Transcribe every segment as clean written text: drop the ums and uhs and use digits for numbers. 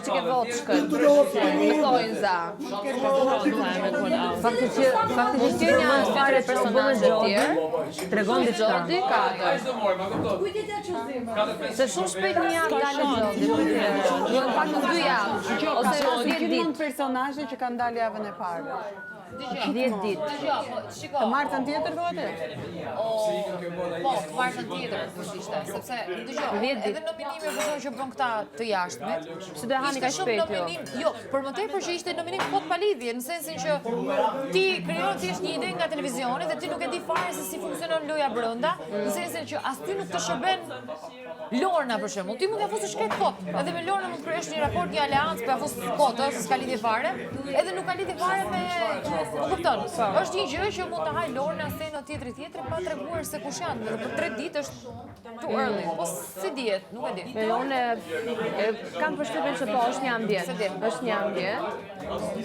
që ke voçkën. Më thojnë za. Faktikisht që një fare personazhe të tjerë tregon diçka. Xholdi 4. Se shumë shpejt një javë dalë Xholdi. Duhet pak në 2 javë ose 10 ditë. Personazhe që kanë dalë javën e parë. 10 ditë. Të martën tjetër thuat e? Po, të martën tjetër ishte, sepse dëgjoj, edhe nominimi për shkak që bën këta të jashtëmit. Si do e hani ka shpejt jo? Jo, për më tepër që ishte nominim kot pa lidhje, në sensin që ti krijon thjesht një ide nga televizioni dhe ti nuk e di fare se si funksionon loja brenda, në sensin që as ty nuk të shërben Lorna për shembull. Ti mund t'ia fusësh këtë kot, edhe me Lorna mund të kryesh një raport, një aleancë, për t'ia fusë kot, se s'ka lidhje fare, edhe nuk ka lidhje fare me më kupton. Është një gjë që mund ta haj Lorna seno tjetër pa treguar se kush janë. Për 3 ditë është too early. Po si dihet, nuk e di. Unë kam përshtypjen se po është një ambient. Është një ambient.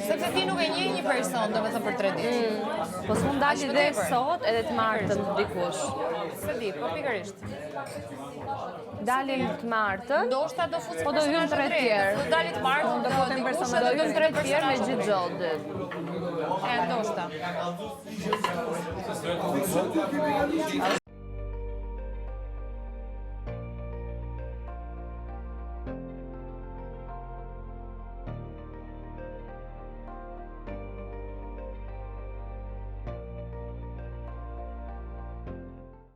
Sepse ti nuk e njeh një person, domethënë për 3 ditë. Po s'mund dalë ide sot edhe të martën dikush. Se di, po pikërisht. Dalim të martën. Ndoshta do futet. Po do hym 3 tjerë. Do dalit të martën, do futem personazhe. Do hym 3 tjerë me gjithë Xholdit. E ndoshta.